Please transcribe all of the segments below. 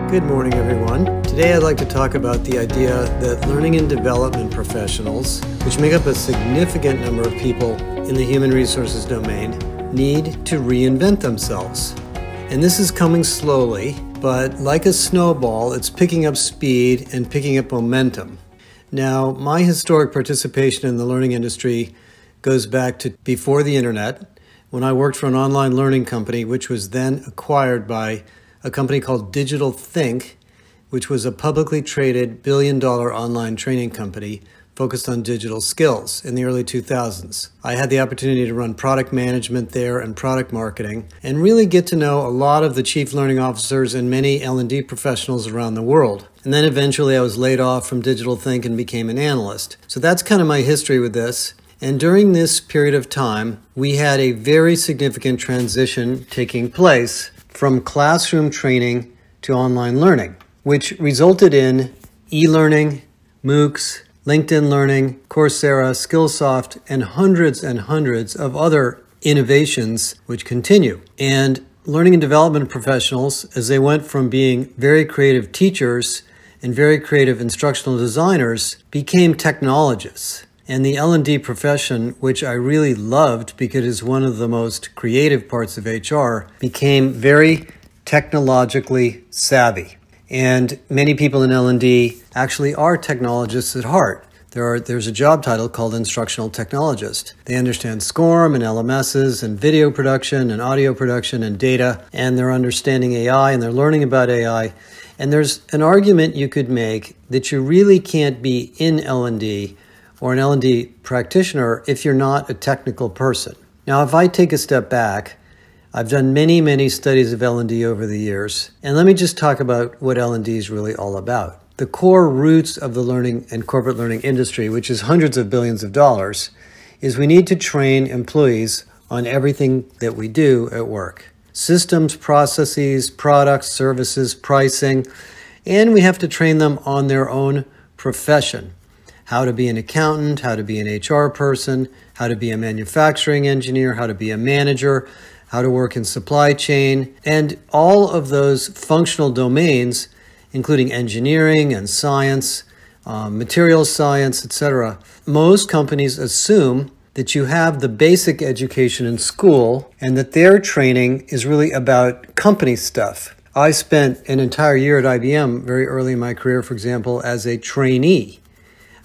Good morning, everyone. Today I'd like to talk about the idea that learning and development professionals, which make up a significant number of people in the human resources domain, need to reinvent themselves. And this is coming slowly, but like a snowball, it's picking up speed and picking up momentum. Now, my historic participation in the learning industry goes back to before the internet, when I worked for an online learning company, which was then acquired by a company called Digital Think, which was a publicly traded billion-dollar online training company focused on digital skills in the early 2000s. I had the opportunity to run product management there and product marketing and really get to know a lot of the chief learning officers and many L&D professionals around the world. And then eventually I was laid off from Digital Think and became an analyst. So that's kind of my history with this. And during this period of time, we had a very significant transition taking place from classroom training to online learning, which resulted in e-learning, MOOCs, LinkedIn Learning, Coursera, Skillsoft, and hundreds of other innovations which continue. And learning and development professionals, as they went from being very creative teachers and very creative instructional designers, became technologists. And the L&D profession, which I really loved because it's one of the most creative parts of HR, became very technologically savvy. And many people in L&D actually are technologists at heart. There's a job title called instructional technologist. They understand SCORM and LMSs and video production and audio production and data, and they're understanding AI and they're learning about AI. And there's an argument you could make that you really can't be in L&D or an L&D practitioner if you're not a technical person. Now, if I take a step back, I've done many studies of L&D over the years, and let me just talk about what L&D is really all about. The core roots of the learning and corporate learning industry, which is hundreds of billions of dollars, is we need to train employees on everything that we do at work. Systems, processes, products, services, pricing, and we have to train them on their own profession. How to be an accountant, how to be an HR person, how to be a manufacturing engineer, how to be a manager, how to work in supply chain, and all of those functional domains, including engineering and science, materials science, etc. Most companies assume that you have the basic education in school and that their training is really about company stuff. I spent an entire year at IBM very early in my career, for example, as a trainee.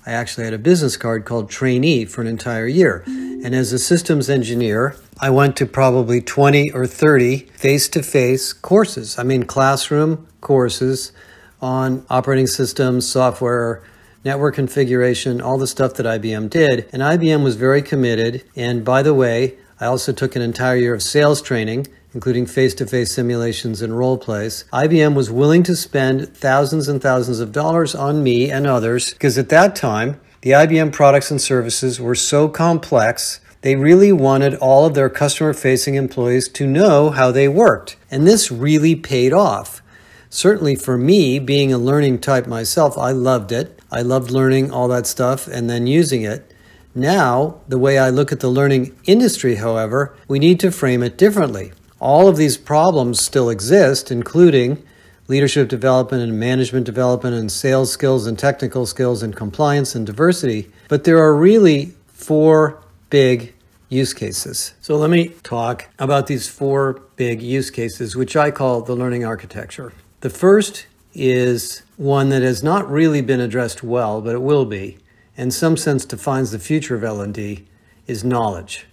I actually had a business card called trainee for an entire year. And as a systems engineer, I went to probably 20 or 30 face-to-face courses. I mean, classroom courses on operating systems, software, network configuration, all the stuff that IBM did. And IBM was very committed. And by the way, I also took an entire year of sales training, including face-to-face simulations and role plays. IBM was willing to spend thousands and thousands of dollars on me and others because at that time, the IBM products and services were so complex, they really wanted all of their customer-facing employees to know how they worked. And this really paid off. Certainly for me, being a learning type myself, I loved it. I loved learning all that stuff and then using it. Now, the way I look at the learning industry, however, we need to frame it differently. All of these problems still exist, including leadership development and management development and sales skills and technical skills and compliance and diversity. But there are really four big use cases. So let me talk about these four big use cases, which I call the learning architecture. The first is one that has not really been addressed well, but it will be, in some sense defines the future of L&D, is knowledge.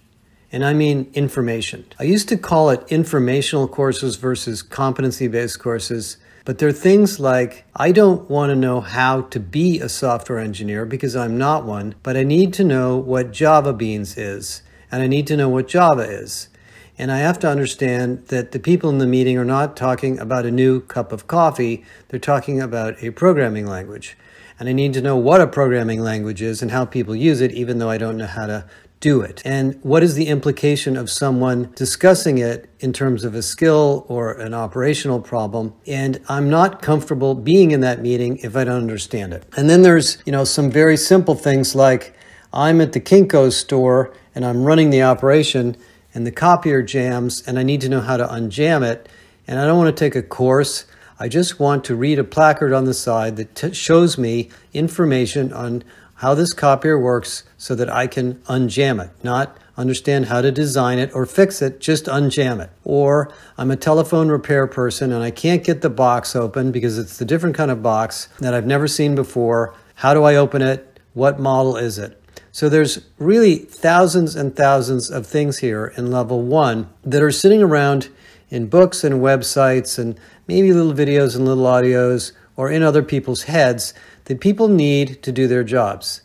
And I mean information. I used to call it informational courses versus competency-based courses, but they're things like, I don't want to know how to be a software engineer because I'm not one, but I need to know what Java Beans is, and I need to know what Java is. And I have to understand that the people in the meeting are not talking about a new cup of coffee, they're talking about a programming language. And I need to know what a programming language is and how people use it, even though I don't know how to do it. And what is the implication of someone discussing it in terms of a skill or an operational problem? And I'm not comfortable being in that meeting if I don't understand it. And then there's, some very simple things like I'm at the Kinko's store and I'm running the operation and the copier jams and I need to know how to unjam it, and I don't want to take a course. I just want to read a placard on the side that shows me information on how this copier works so that I can unjam it, not understand how to design it or fix it, just unjam it. Or I'm a telephone repair person and I can't get the box open because it's the different kind of box that I've never seen before. How do I open it? What model is it? So there's really thousands and thousands of things here in level 1 that are sitting around in books and websites and maybe little videos and little audios or in other people's heads that people need to do their jobs.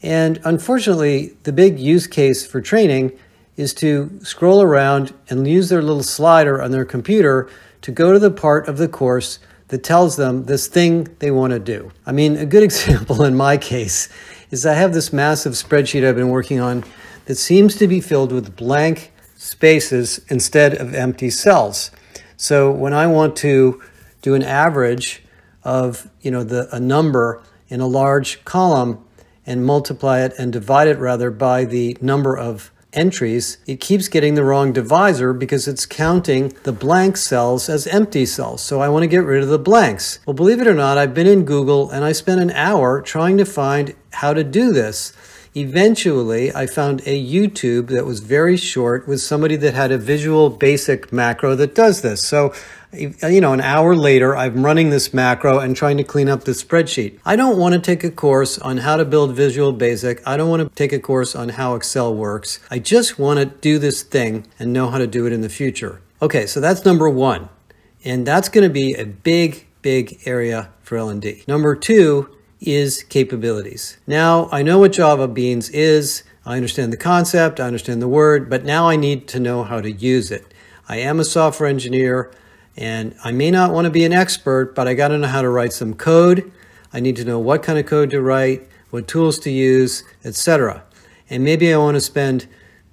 And unfortunately, the big use case for training is to scroll around and use their little slider on their computer to go to the part of the course that tells them this thing they want to do. I mean, a good example in my case is I have this massive spreadsheet I've been working on that seems to be filled with blank spaces instead of empty cells. So when I want to do an average of, a number in a large column and multiply it and divide it rather by the number of entries, it keeps getting the wrong divisor because it's counting the blank cells as empty cells. So I want to get rid of the blanks. Well, believe it or not, I've been in Google and I spent an hour trying to find how to do this. Eventually, I found a YouTube that was very short with somebody that had a Visual Basic macro that does this. So, an hour later, I'm running this macro and trying to clean up the spreadsheet. I don't want to take a course on how to build Visual Basic. I don't want to take a course on how Excel works. I just want to do this thing and know how to do it in the future. Okay, so that's number 1. And that's going to be a big, big area for L&D. Number 2 is capabilities. Now, I know what Java Beans is. I understand the concept. I understand the word. But now I need to know how to use it. I am a software engineer. And I may not want to be an expert, but I got to know how to write some code. I need to know what kind of code to write, what tools to use, etc. And maybe I want to spend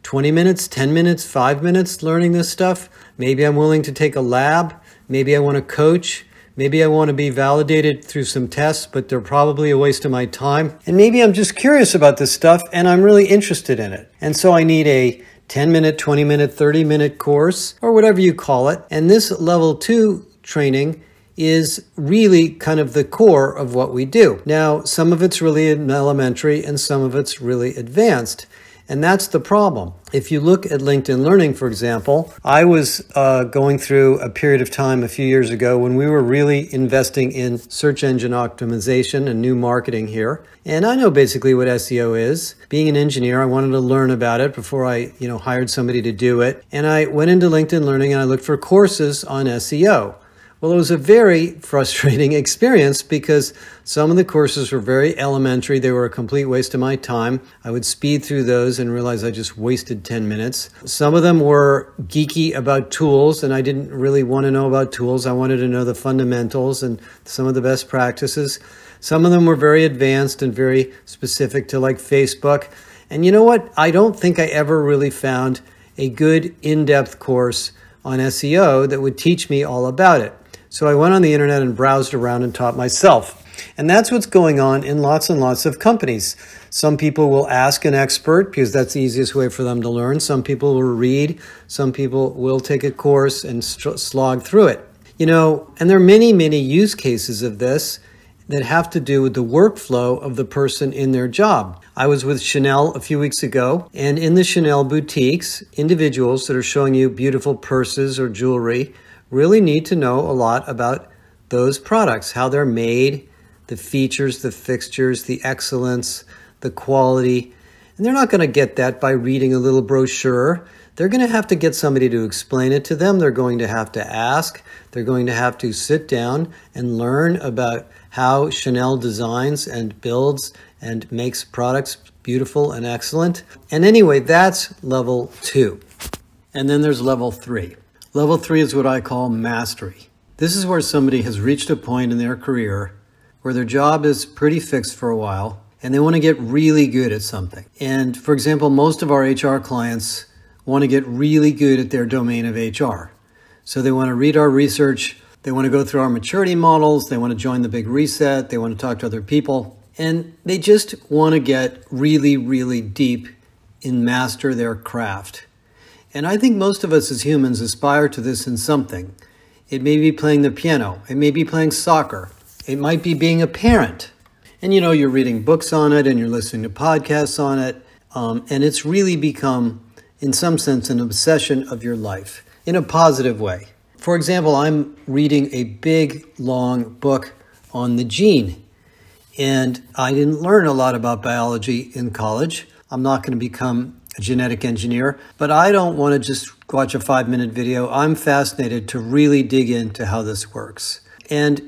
20 minutes, 10 minutes, 5 minutes learning this stuff. Maybe I'm willing to take a lab. Maybe I want to coach. Maybe I want to be validated through some tests, but they're probably a waste of my time. And maybe I'm just curious about this stuff and I'm really interested in it. And so I need a 10-minute, 20-minute, 30-minute course, or whatever you call it. And this level 2 training is really kind of the core of what we do. Now, some of it's really elementary and some of it's really advanced. And that's the problem. If you look at LinkedIn Learning, for example, I was going through a period of time a few years ago when we were really investing in search engine optimization and new marketing here. And I know basically what SEO is. Being an engineer, I wanted to learn about it before I, hired somebody to do it. And I went into LinkedIn Learning and I looked for courses on SEO. Well, it was a very frustrating experience because some of the courses were very elementary. They were a complete waste of my time. I would speed through those and realize I just wasted 10 minutes. Some of them were geeky about tools, and I didn't really want to know about tools. I wanted to know the fundamentals and some of the best practices. Some of them were very advanced and very specific to like Facebook. And you know what? I don't think I ever really found a good in-depth course on SEO that would teach me all about it. So I went on the internet and browsed around and taught myself. And that's what's going on in lots and lots of companies. Some people will ask an expert because that's the easiest way for them to learn. Some people will read. Some people will take a course and slog through it. And there are many, many use cases of this that have to do with the workflow of the person in their job. I was with Chanel a few weeks ago, and in the Chanel boutiques, individuals that are showing you beautiful purses or jewelry really need to know a lot about those products, how they're made, the features, the fixtures, the excellence, the quality. And they're not going to get that by reading a little brochure. They're going to have to get somebody to explain it to them. They're going to have to ask. They're going to have to sit down and learn about how Chanel designs and builds and makes products beautiful and excellent. And anyway, that's level 2. And then there's level 3. Level 3 is what I call mastery. This is where somebody has reached a point in their career where their job is pretty fixed for a while and they want to get really good at something. And for example, most of our HR clients want to get really good at their domain of HR. So they want to read our research, they want to go through our maturity models, they want to join the big reset, they want to talk to other people, and they just want to get really, really deep and master their craft. And I think most of us as humans aspire to this in something. It may be playing the piano. It may be playing soccer. It might be being a parent. And you're reading books on it and you're listening to podcasts on it. And it's really become, in some sense, an obsession of your life in a positive way. For example, I'm reading a big, long book on the gene. And I didn't learn a lot about biology in college. I'm not going to become a genetic engineer, but I don't want to just watch a 5-minute video. I'm fascinated to really dig into how this works. And,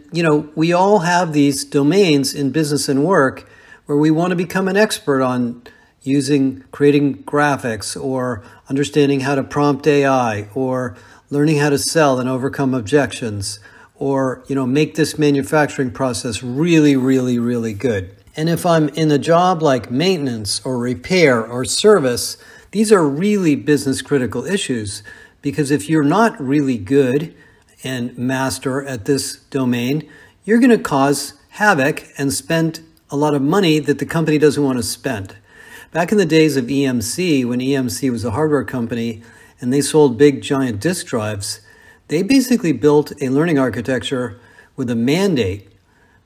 we all have these domains in business and work where we want to become an expert on creating graphics or understanding how to prompt AI or learning how to sell and overcome objections or, make this manufacturing process really, really, really good. And if I'm in a job like maintenance or repair or service, these are really business critical issues because if you're not really good and master at this domain, you're going to cause havoc and spend a lot of money that the company doesn't want to spend. Back in the days of EMC, when EMC was a hardware company and they sold big giant disk drives, they basically built a learning architecture with a mandate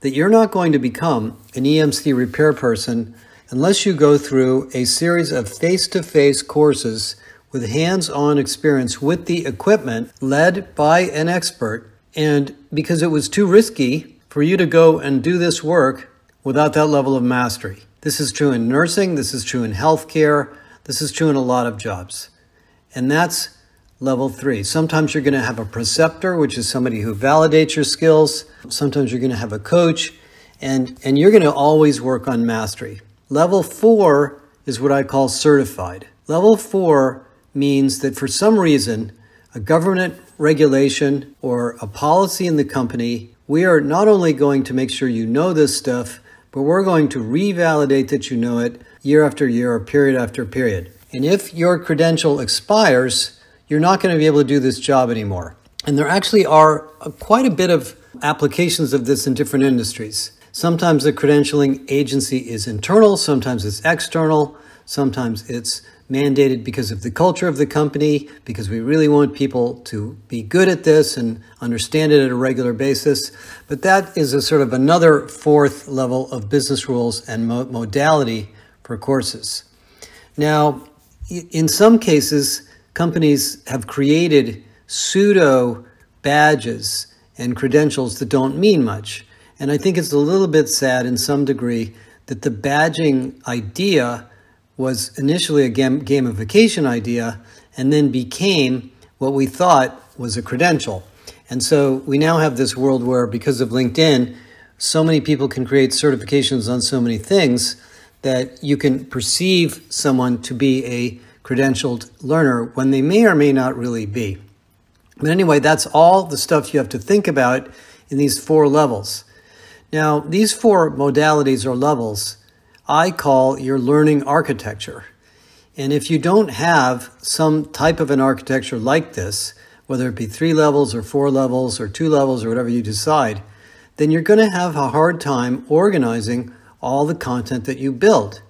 that you're not going to become an EMC repair person unless you go through a series of face-to-face courses with hands-on experience with the equipment led by an expert. And because it was too risky for you to go and do this work without that level of mastery. This is true in nursing, this is true in healthcare, this is true in a lot of jobs. And that's level 3. Sometimes you're going to have a preceptor, which is somebody who validates your skills. Sometimes you're going to have a coach, and you're going to always work on mastery. Level 4 is what I call certified. Level 4 means that for some reason, a government regulation or a policy in the company, we are not only going to make sure you know this stuff, but we're going to revalidate that you know it year after year or period after period. And if your credential expires, you're not going to be able to do this job anymore. And there actually are quite a bit of applications of this in different industries. Sometimes the credentialing agency is internal, sometimes it's external, sometimes it's mandated because of the culture of the company, because we really want people to be good at this and understand it at a regular basis. But that is a sort of another 4th level of business rules and modality for courses. Now, in some cases, companies have created pseudo badges and credentials that don't mean much. And I think it's a little bit sad in some degree that the badging idea was initially a gamification idea and then became what we thought was a credential. And so we now have this world where, because of LinkedIn, so many people can create certifications on so many things that you can perceive someone to be a credentialed learner when they may or may not really be. But anyway, that's all the stuff you have to think about in these 4 levels. Now, these 4 modalities or levels I call your learning architecture. And if you don't have some type of an architecture like this, whether it be 3 levels or 4 levels or 2 levels or whatever you decide, then you're going to have a hard time organizing all the content that you build.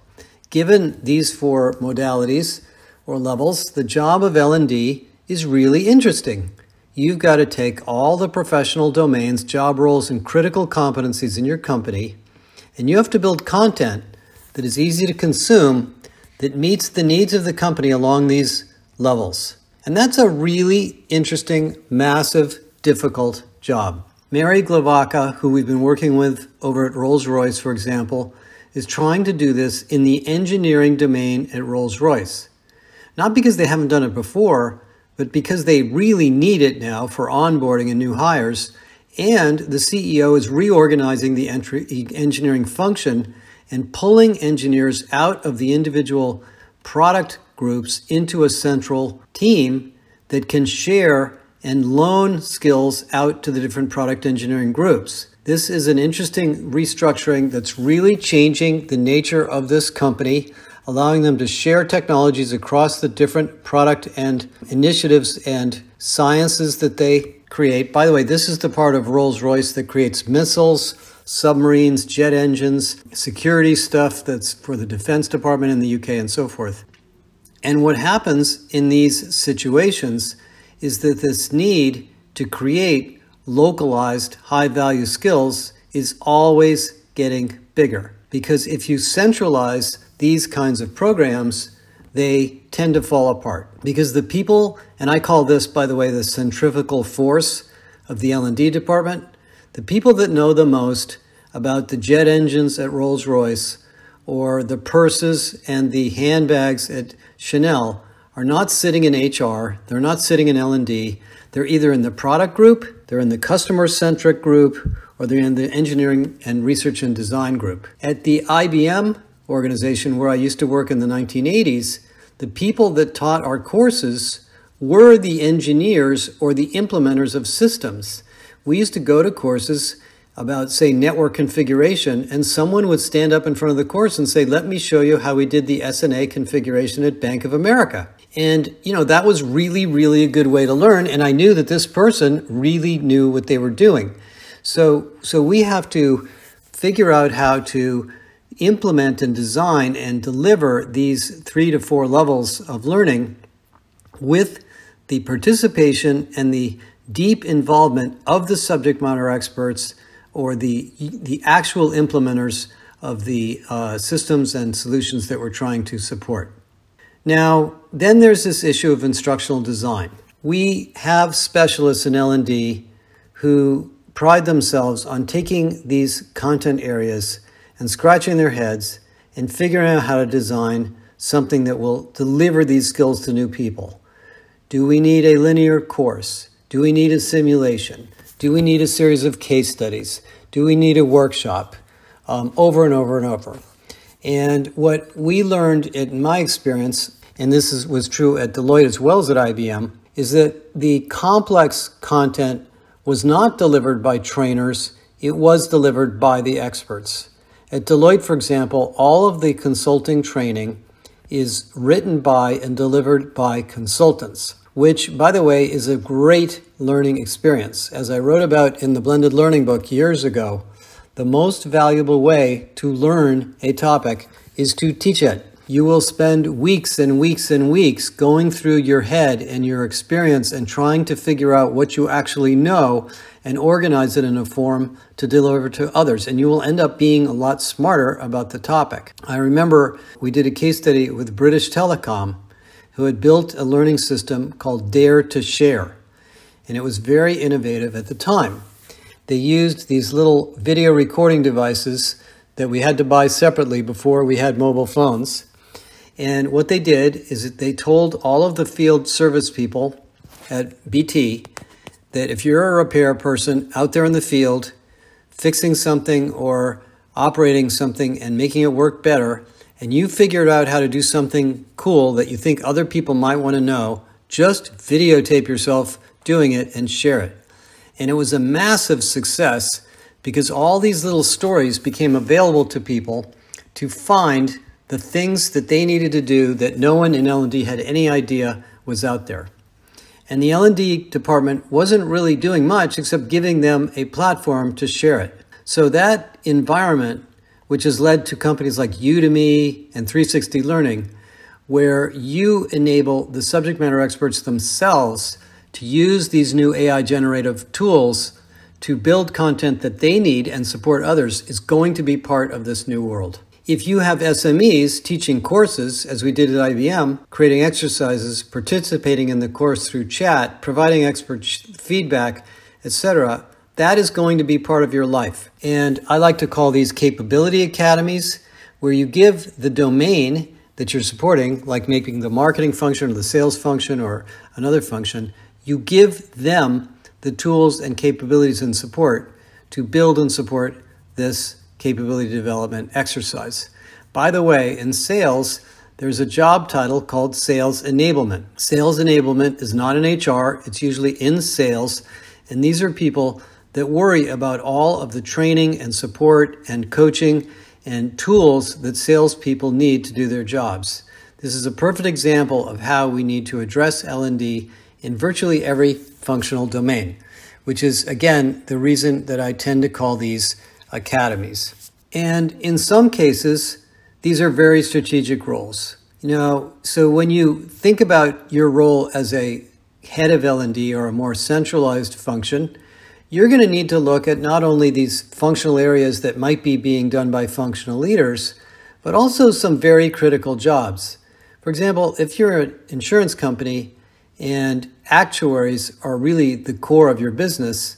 Given these 4 modalities or levels, the job of L&D is really interesting. You've got to take all the professional domains, job roles, and critical competencies in your company, and you have to build content that is easy to consume, that meets the needs of the company along these levels. And that's a really interesting, massive, difficult job. Mary Glavaca, who we've been working with over at Rolls-Royce, for example, is trying to do this in the engineering domain at Rolls-Royce. Not because they haven't done it before, but because they really need it now for onboarding and new hires, and the CEO is reorganizing the engineering function and pulling engineers out of the individual product groups into a central team that can share and loan skills out to the different product engineering groups. This is an interesting restructuring that's really changing the nature of this company, allowing them to share technologies across the different product and initiatives and sciences that they create. By the way, this is the part of Rolls-Royce that creates missiles, submarines, jet engines, security stuff that's for the Defense Department in the UK and so forth. And what happens in these situations is that this need to create localized high-value skills is always getting bigger. Because if you centralize these kinds of programs, they tend to fall apart. Because the people, and I call this, by the way, the centrifugal force of the L&D department, the people that know the most about the jet engines at Rolls-Royce or the purses and the handbags at Chanel are not sitting in HR, they're not sitting in L&D, they're either in the product group, they're in the customer-centric group, or they're in the engineering and research and design group. At the IBM organization where I used to work in the 1980s, the people that taught our courses were the engineers or the implementers of systems. We used to go to courses about, say, network configuration, and someone would stand up in front of the course and say, let me show you how we did the SNA configuration at Bank of America. And, that was really, really a good way to learn, and I knew that this person really knew what they were doing. So we have to figure out how to implement and design and deliver these 3 to 4 levels of learning with the participation and the deep involvement of the subject matter experts or the actual implementers of the systems and solutions that we're trying to support. Now, then there's this issue of instructional design. We have specialists in L&D who pride themselves on taking these content areas and scratching their heads and figuring out how to design something that will deliver these skills to new people. Do we need a linear course? Do we need a simulation? Do we need a series of case studies? Do we need a workshop? Over and over and over. And what we learned in my experience, and this was true at Deloitte as well as at IBM, is that the complex content was not delivered by trainers, it was delivered by the experts. At Deloitte, for example, all of the consulting training is written by and delivered by consultants, which, by the way, is a great learning experience. As I wrote about in the Blended Learning book years ago, the most valuable way to learn a topic is to teach it. You will spend weeks and weeks and weeks going through your head and your experience and trying to figure out what you actually know and organize it in a form to deliver to others. And you will end up being a lot smarter about the topic. I remember we did a case study with British Telecom, who had built a learning system called Dare to Share. And it was very innovative at the time. They used these little video recording devices that we had to buy separately before we had mobile phones. And what they did is that they told all of the field service people at BT that if you're a repair person out there in the field fixing something or operating something and making it work better, and you figured out how to do something cool that you think other people might want to know, just videotape yourself doing it and share it. And it was a massive success because all these little stories became available to people to find the things that they needed to do that no one in L&D had any idea was out there. And the L&D department wasn't really doing much except giving them a platform to share it. So that environment, which has led to companies like Udemy and 360 Learning, where you enable the subject matter experts themselves to use these new AI generative tools to build content that they need and support others, is going to be part of this new world. If you have SMEs teaching courses, as we did at IBM, creating exercises, participating in the course through chat, providing expert feedback, etc., that is going to be part of your life. And I like to call these capability academies, where you give the domain that you're supporting, like making the marketing function or the sales function or another function, you give them the tools and capabilities and support to build and support this capability development exercise. By the way, in sales, there's a job title called sales enablement. Sales enablement is not in HR, it's usually in sales, and these are people that worry about all of the training and support and coaching and tools that salespeople need to do their jobs. This is a perfect example of how we need to address L&D in virtually every functional domain, which is, again, the reason that I tend to call these academies. And in some cases, these are very strategic roles. So when you think about your role as a head of L&D or a more centralized function, you're going to need to look at not only these functional areas that might be being done by functional leaders, but also some very critical jobs. For example, if you're an insurance company and actuaries are really the core of your business,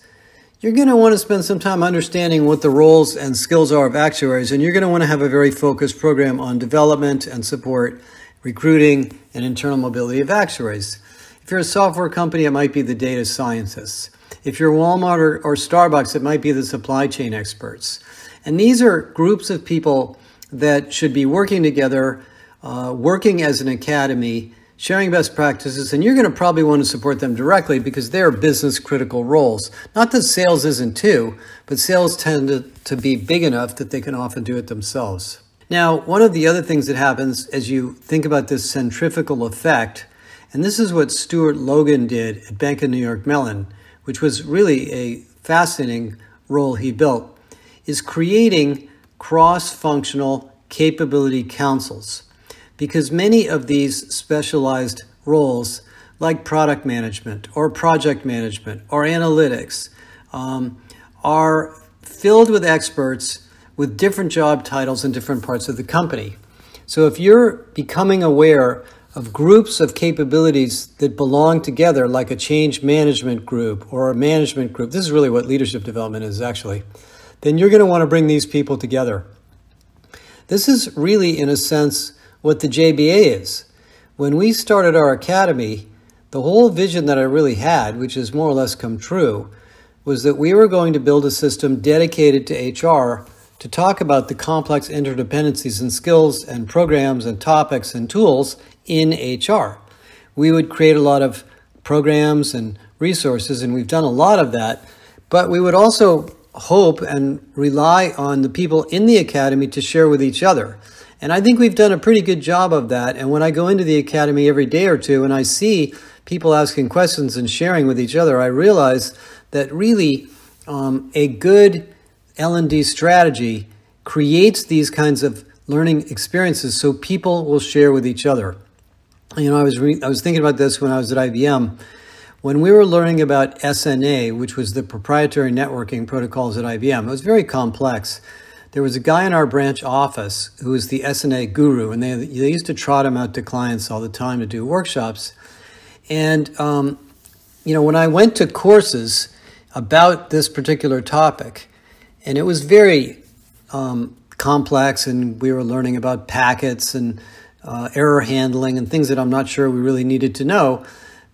you're going to want to spend some time understanding what the roles and skills are of actuaries, and you're going to want to have a very focused program on development and support, recruiting, and internal mobility of actuaries. If you're a software company, it might be the data scientists. If you're Walmart or Starbucks, it might be the supply chain experts. And these are groups of people that should be working together, working as an academy, sharing best practices, and you're going to probably want to support them directly because they're business critical roles. Not that sales isn't too, but sales tend to be big enough that they can often do it themselves. Now, one of the other things that happens as you think about this centrifugal effect, and this is what Stuart Logan did at Bank of New York Mellon, which was really a fascinating role he built, is creating cross-functional capability councils. Because many of these specialized roles, like product management or project management or analytics, are filled with experts with different job titles in different parts of the company. So if you're becoming aware of groups of capabilities that belong together, like a change management group or a management group, this is really what leadership development is actually, then you're going to want to bring these people together. This is really, in a sense, what the JBA is. When we started our academy, the whole vision that I really had, which has more or less come true, was that we were going to build a system dedicated to HR to talk about the complex interdependencies and skills and programs and topics and tools in HR. We would create a lot of programs and resources, and we've done a lot of that, but we would also hope and rely on the people in the academy to share with each other. And I think we've done a pretty good job of that. And when I go into the academy every day or two and I see people asking questions and sharing with each other, I realize that really a good L&D strategy creates these kinds of learning experiences so people will share with each other. I was thinking about this when I was at IBM. When we were learning about SNA, which was the proprietary networking protocols at IBM, it was very complex. There was a guy in our branch office who was the SNA guru, and they used to trot him out to clients all the time to do workshops. And, when I went to courses about this particular topic, and it was very complex, and we were learning about packets and error handling and things that I'm not sure we really needed to know,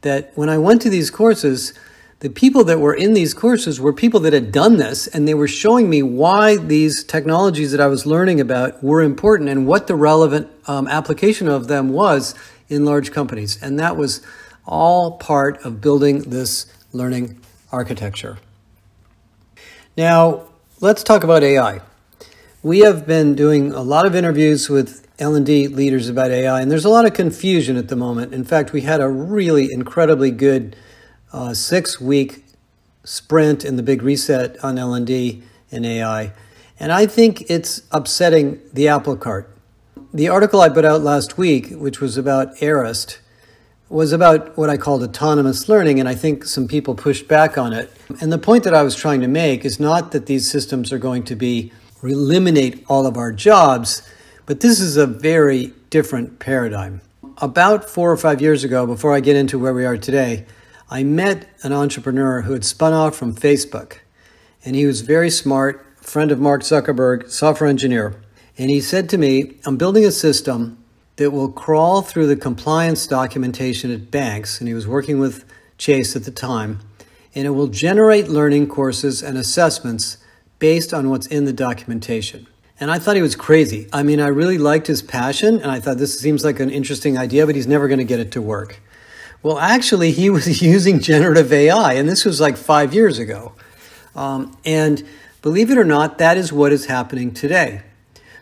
that when I went to these courses, the people that were in these courses were people that had done this, and they were showing me why these technologies that I was learning about were important and what the relevant application of them was in large companies. And that was all part of building this learning architecture. Now, let's talk about AI. We have been doing a lot of interviews with L&D leaders about AI, and there's a lot of confusion at the moment. In fact, we had a really incredibly good 6-week sprint in the Big Reset on L&D and AI, and I think it's upsetting the apple cart. The article I put out last week, which was about Arist, was about what I called autonomous learning, and I think some people pushed back on it. And the point that I was trying to make is not that these systems are going to eliminate all of our jobs, but this is a very different paradigm. About 4 or 5 years ago, before I get into where we are today, I met an entrepreneur who had spun off from Facebook, and he was very smart, friend of Mark Zuckerberg, software engineer. And he said to me, I'm building a system that will crawl through the compliance documentation at banks, and he was working with Chase at the time, and it will generate learning courses and assessments based on what's in the documentation. And I thought he was crazy. I mean, I really liked his passion, and I thought this seems like an interesting idea, but he's never going to get it to work. Well, actually, he was using generative AI, and this was like 5 years ago. And believe it or not, that is what is happening today.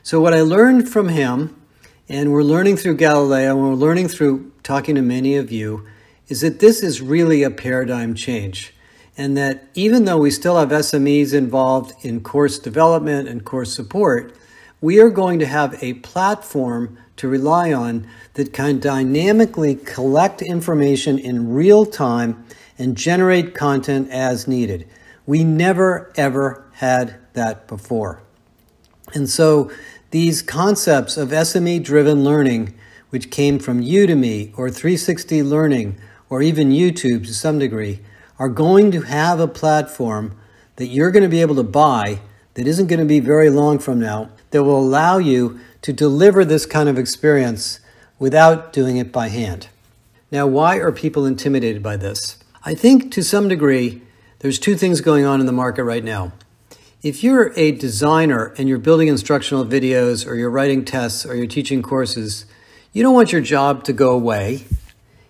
So what I learned from him, and we're learning through Galileo, and we're learning through talking to many of you, is that this is really a paradigm change. And that even though we still have SMEs involved in course development and course support, We are going to have a platform to rely on that can dynamically collect information in real time and generate content as needed. We never, ever had that before. And so these concepts of SME-driven learning, which came from Udemy or 360 Learning or even YouTube to some degree, are going to have a platform that you're going to be able to buy that isn't going to be very long from now, that will allow you to deliver this kind of experience without doing it by hand. Now, why are people intimidated by this? I think to some degree, there's two things going on in the market right now. If you're a designer and you're building instructional videos or you're writing tests or you're teaching courses, you don't want your job to go away,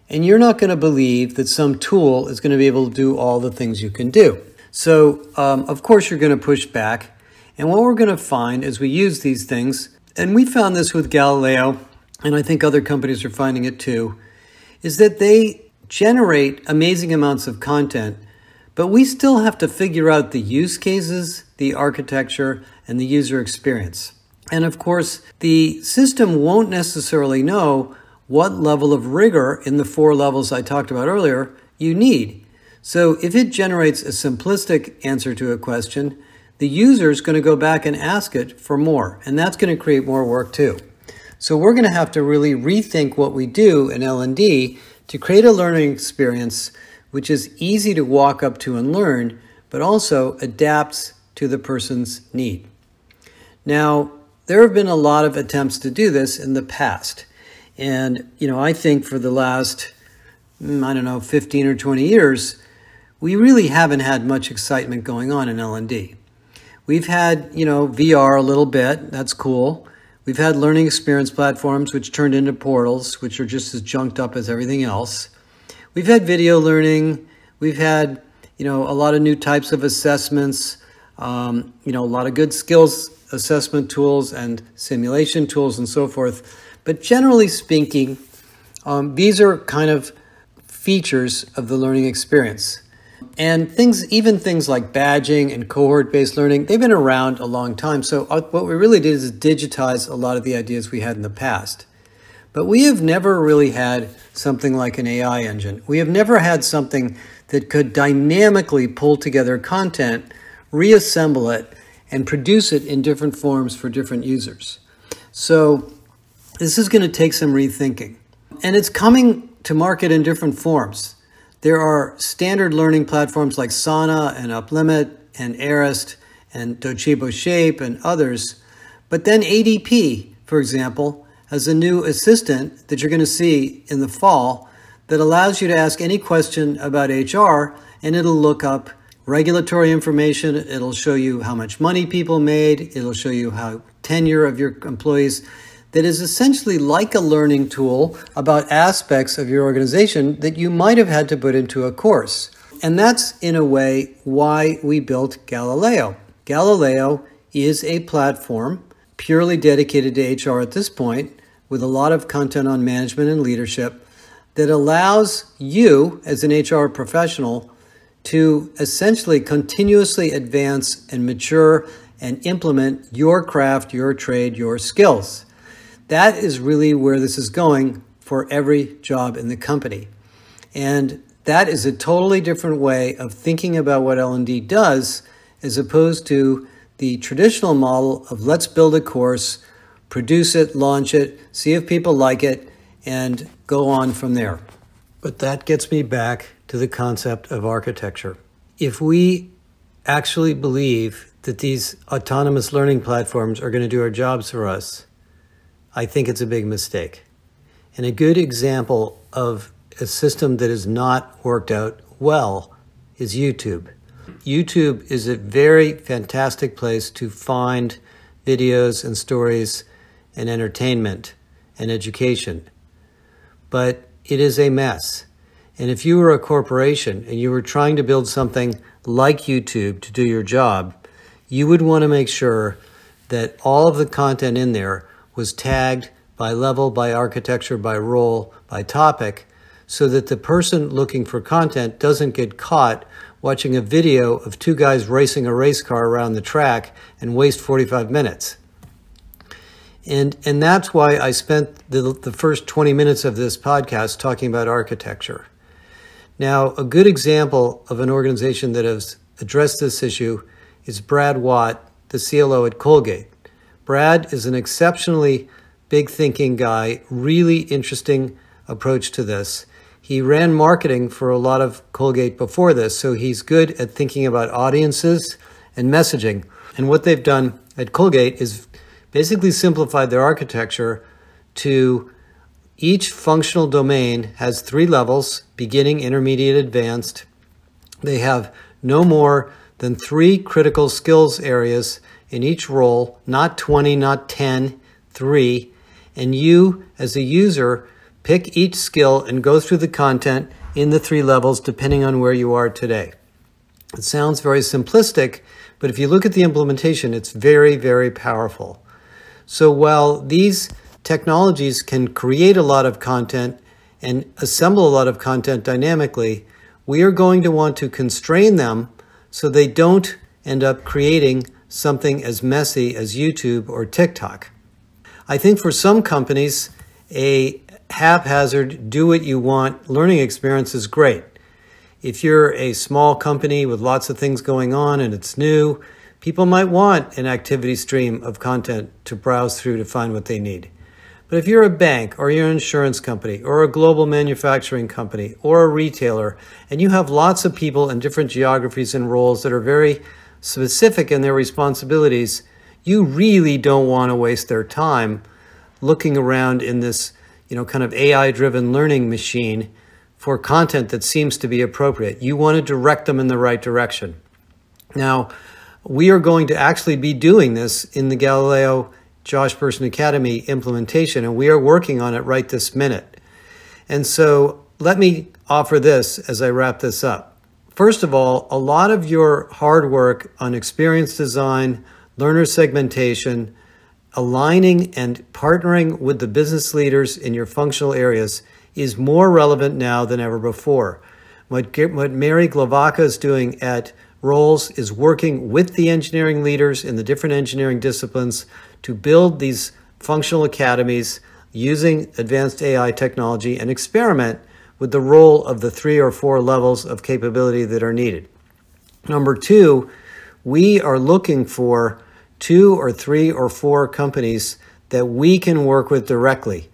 and you're not going to believe that some tool is going to be able to do all the things you can do. So, of course, you're going to push back. And what we're going to find as we use these things, and we found this with Galileo, and I think other companies are finding it too, is that they generate amazing amounts of content, but we still have to figure out the use cases, the architecture, and the user experience. And of course, the system won't necessarily know what level of rigor in the 4 levels I talked about earlier you need. So if it generates a simplistic answer to a question, the user is going to go back and ask it for more, and that's going to create more work too. So we're going to have to really rethink what we do in L&D to create a learning experience which is easy to walk up to and learn, but also adapts to the person's need. Now, there have been a lot of attempts to do this in the past. And, I think for the last, 15 or 20 years, we really haven't had much excitement going on in L&D. We've had, VR a little bit. That's cool. We've had learning experience platforms, which turned into portals, which are just as junked up as everything else. We've had video learning. We've had, a lot of new types of assessments, a lot of good skills assessment tools and simulation tools and so forth. But generally speaking, these are kind of features of the learning experience. And even things like badging and cohort-based learning, they've been around a long time. So what we really did is digitize a lot of the ideas we had in the past. But we have never really had something like an AI engine. We have never had something that could dynamically pull together content, reassemble it, and produce it in different forms for different users. So this is going to take some rethinking. And it's coming to market in different forms. There are standard learning platforms like Sana and UpLimit and Arist and Docebo Shape and others. But then ADP, for example, has a new assistant that you're going to see in the fall that allows you to ask any question about HR, and it'll look up regulatory information. It'll show you how much money people made. It'll show you how tenure of your employees. That is essentially like a learning tool about aspects of your organization that you might have had to put into a course. And that's, in a way, why we built Galileo. Galileo is a platform purely dedicated to HR at this point, with a lot of content on management and leadership, that allows you, as an HR professional, to essentially continuously advance and mature and implement your craft, your trade, your skills. That is really where this is going for every job in the company. And that is a totally different way of thinking about what L&D does, as opposed to the traditional model of let's build a course, produce it, launch it, see if people like it, and go on from there. But that gets me back to the concept of architecture. If we actually believe that these autonomous learning platforms are going to do our jobs for us, I think it's a big mistake. And a good example of a system that has not worked out well is YouTube. YouTube is a very fantastic place to find videos and stories and entertainment and education. But it is a mess. And if you were a corporation and you were trying to build something like YouTube to do your job, you would want to make sure that all of the content in there was tagged by level, by architecture, by role, by topic, so that the person looking for content doesn't get caught watching a video of 2 guys racing a race car around the track and waste 45 minutes. And that's why I spent the first 20 minutes of this podcast talking about architecture. Now, a good example of an organization that has addressed this issue is Brad Watt, the CLO at Colgate. Brad is an exceptionally big thinking guy, really interesting approach to this. He ran marketing for a lot of Colgate before this, so he's good at thinking about audiences and messaging. And what they've done at Colgate is basically simplified their architecture to each functional domain has 3 levels, beginning, intermediate, advanced. They have no more than 3 critical skills areas in each role, not 20, not 10, 3. And you, as a user, pick each skill and go through the content in the 3 levels depending on where you are today. It sounds very simplistic, but if you look at the implementation, it's very, very powerful. So while these technologies can create a lot of content and assemble a lot of content dynamically, we are going to want to constrain them so they don't end up creating something as messy as YouTube or TikTok. I think for some companies, a haphazard, do-what-you-want learning experience is great. If you're a small company with lots of things going on and it's new, people might want an activity stream of content to browse through to find what they need. But if you're a bank or you're an insurance company or a global manufacturing company or a retailer, and you have lots of people in different geographies and roles that are very specific in their responsibilities, you really don't want to waste their time looking around in this, kind of AI-driven learning machine for content that seems to be appropriate. You want to direct them in the right direction. Now, we are going to actually be doing this in the Galileo Josh Person Academy implementation, and we are working on it right this minute. And so let me offer this as I wrap this up. First of all, a lot of your hard work on experience design, learner segmentation, aligning and partnering with the business leaders in your functional areas is more relevant now than ever before. What Mary Glavaca is doing at Roles is working with the engineering leaders in the different engineering disciplines to build these functional academies using advanced AI technology and experiment with the role of the 3 or 4 levels of capability that are needed. Number 2, we are looking for 2 or 3 or 4 companies that we can work with directly.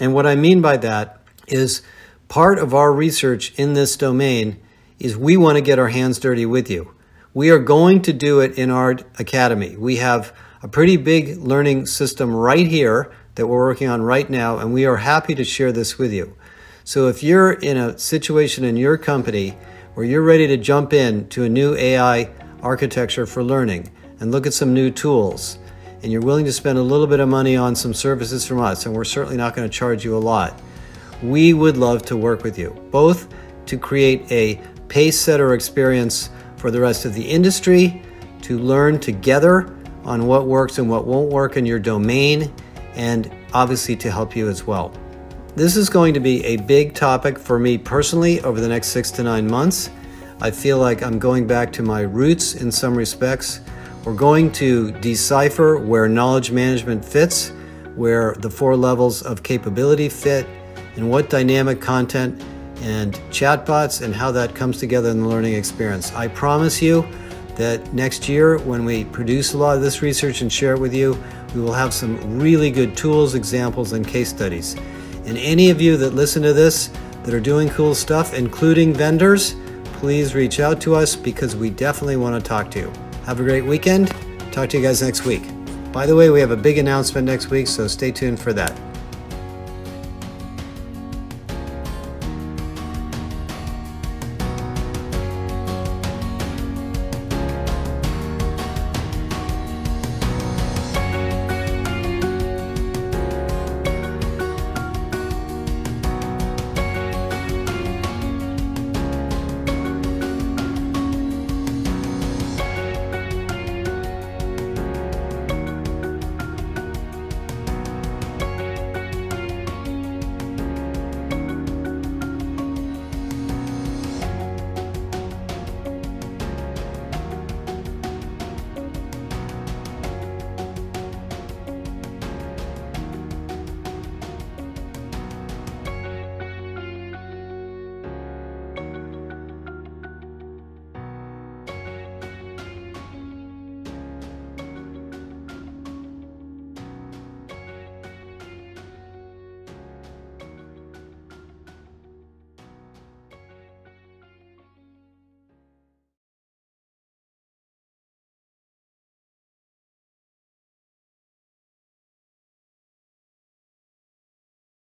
And what I mean by that is part of our research in this domain is we want to get our hands dirty with you. We are going to do it in our academy. We have a pretty big learning system right here that we're working on right now, and we are happy to share this with you. So if you're in a situation in your company where you're ready to jump in to a new AI architecture for learning and look at some new tools, and you're willing to spend a little bit of money on some services from us, and we're certainly not going to charge you a lot, we would love to work with you, both to create a pace setter experience for the rest of the industry, to learn together on what works and what won't work in your domain, and obviously to help you as well. This is going to be a big topic for me personally over the next 6 to 9 months. I feel like I'm going back to my roots in some respects. We're going to decipher where knowledge management fits, where the 4 levels of capability fit, and what dynamic content and chatbots and how that comes together in the learning experience. I promise you that next year, when we produce a lot of this research and share it with you, we will have some really good tools, examples, and case studies. And any of you that listen to this that are doing cool stuff, including vendors, please reach out to us because we definitely want to talk to you. Have a great weekend. Talk to you guys next week. By the way, we have a big announcement next week, so stay tuned for that.